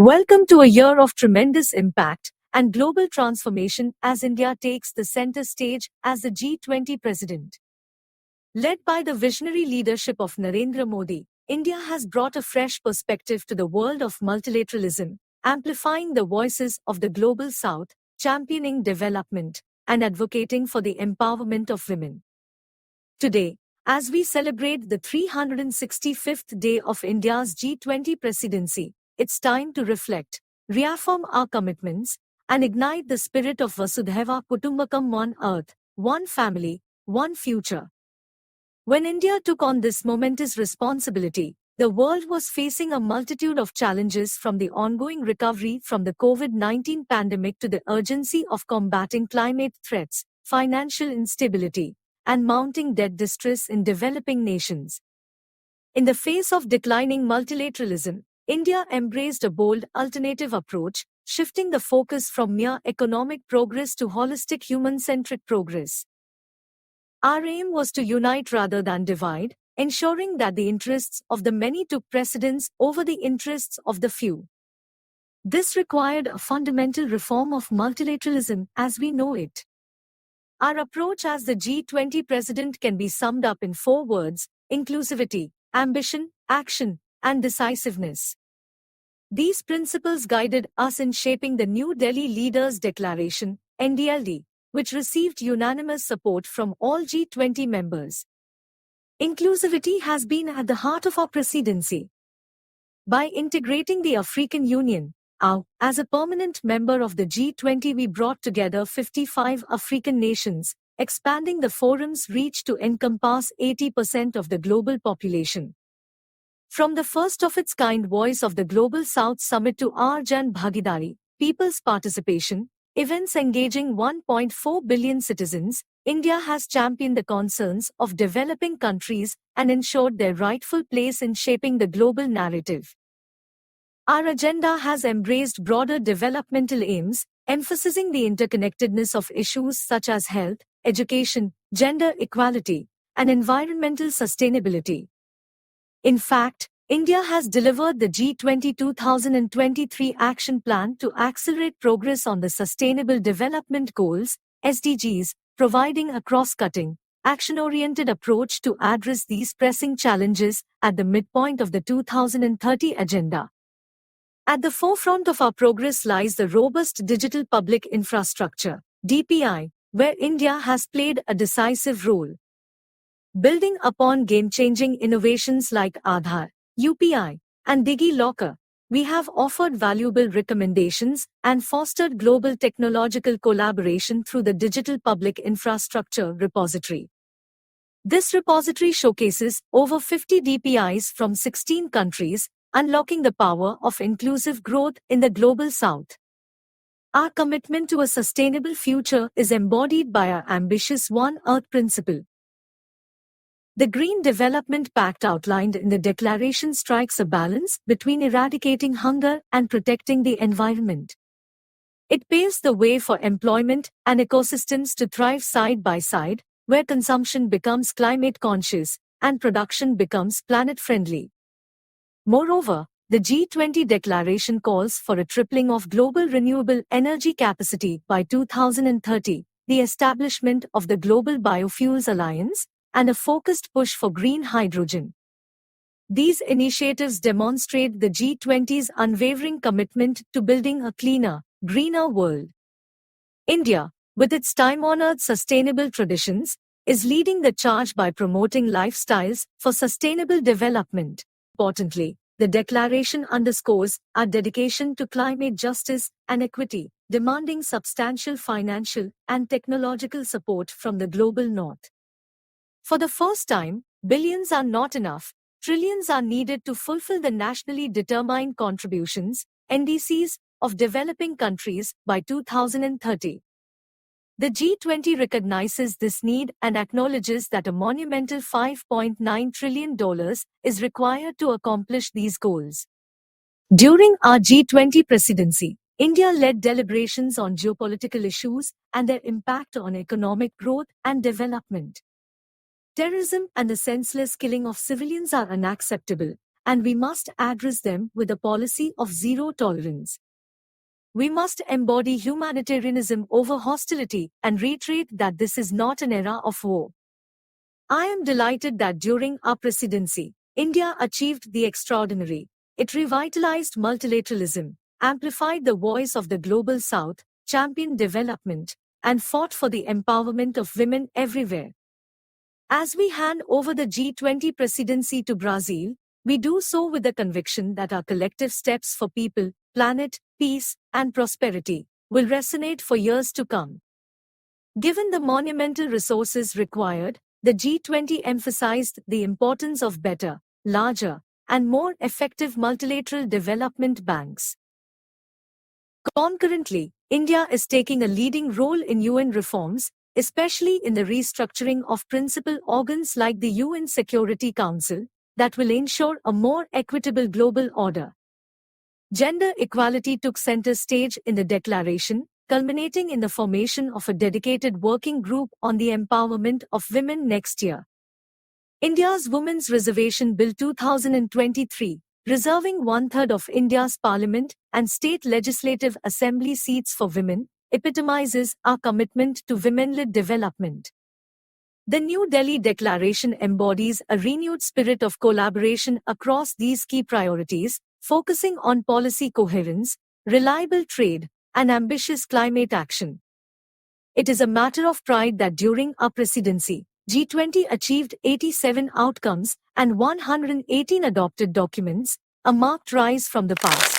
Welcome to a year of tremendous impact and global transformation as India takes the center stage as the G20 president. Led by the visionary leadership of Narendra Modi, India has brought a fresh perspective to the world of multilateralism, amplifying the voices of the global south, championing development, and advocating for the empowerment of women. Today, as we celebrate the 365th day of India's G20 presidency, it's time to reflect, reaffirm our commitments, and ignite the spirit of Vasudhaiva Kutumbakam, one earth, one family, one future. When India took on this momentous responsibility, the world was facing a multitude of challenges, from the ongoing recovery from the COVID-19 pandemic to the urgency of combating climate threats, financial instability, and mounting debt distress in developing nations. In the face of declining multilateralism, India embraced a bold alternative approach, shifting the focus from mere economic progress to holistic human-centric progress. Our aim was to unite rather than divide, ensuring that the interests of the many took precedence over the interests of the few. This required a fundamental reform of multilateralism as we know it. Our approach as the G20 president can be summed up in 4 words: inclusivity, ambition, action, and decisiveness. These principles guided us in shaping the New Delhi Leaders' Declaration, NDLD, which received unanimous support from all G20 members. Inclusivity has been at the heart of our presidency. By integrating the African Union, as a permanent member of the G20, we brought together 55 African nations, expanding the forum's reach to encompass 80% of the global population. From the first-of-its-kind Voice of the Global South Summit to our Jan Bhagidari, people's participation, events engaging 1.4 billion citizens, India has championed the concerns of developing countries and ensured their rightful place in shaping the global narrative. Our agenda has embraced broader developmental aims, emphasizing the interconnectedness of issues such as health, education, gender equality, and environmental sustainability. In fact, India has delivered the G20 2023 Action Plan to accelerate progress on the Sustainable Development Goals, SDGs, providing a cross-cutting, action-oriented approach to address these pressing challenges at the midpoint of the 2030 agenda. At the forefront of our progress lies the robust digital public infrastructure, DPI, where India has played a decisive role. Building upon game-changing innovations like Aadhaar, UPI, and DigiLocker, we have offered valuable recommendations and fostered global technological collaboration through the Digital Public Infrastructure Repository. This repository showcases over 50 DPIs from 16 countries, unlocking the power of inclusive growth in the global south. Our commitment to a sustainable future is embodied by our ambitious One Earth principle. The Green Development Pact outlined in the declaration strikes a balance between eradicating hunger and protecting the environment. It paves the way for employment and ecosystems to thrive side by side, where consumption becomes climate conscious and production becomes planet friendly. Moreover, the G20 declaration calls for a tripling of global renewable energy capacity by 2030, the establishment of the Global Biofuels Alliance, and a focused push for green hydrogen. These initiatives demonstrate the G20's unwavering commitment to building a cleaner, greener world. India, with its time-honored sustainable traditions, is leading the charge by promoting lifestyles for sustainable development. Importantly, the declaration underscores our dedication to climate justice and equity, demanding substantial financial and technological support from the global north. For the first time, billions are not enough, trillions are needed to fulfill the nationally determined contributions, NDCs, of developing countries by 2030. The G20 recognizes this need and acknowledges that a monumental $5.9 trillion is required to accomplish these goals. During our G20 presidency, India led deliberations on geopolitical issues and their impact on economic growth and development. Terrorism and the senseless killing of civilians are unacceptable, and we must address them with a policy of zero tolerance. We must embody humanitarianism over hostility and reiterate that this is not an era of war. I am delighted that during our presidency, India achieved the extraordinary. It revitalized multilateralism, amplified the voice of the global South, championed development, and fought for the empowerment of women everywhere. As we hand over the G20 presidency to Brazil, we do so with the conviction that our collective steps for people, planet, peace, and prosperity will resonate for years to come. Given the monumental resources required, the G20 emphasized the importance of better, larger, and more effective multilateral development banks. Concurrently, India is taking a leading role in UN reforms, especially in the restructuring of principal organs like the UN Security Council, that will ensure a more equitable global order. Gender equality took center stage in the declaration, culminating in the formation of a dedicated working group on the empowerment of women next year. India's Women's Reservation Bill 2023, reserving one-third of India's parliament and state legislative assembly seats for women, epitomizes our commitment to women-led development. The New Delhi Declaration embodies a renewed spirit of collaboration across these key priorities, focusing on policy coherence, reliable trade, and ambitious climate action. It is a matter of pride that during our presidency, G20 achieved 87 outcomes and 118 adopted documents, a marked rise from the past.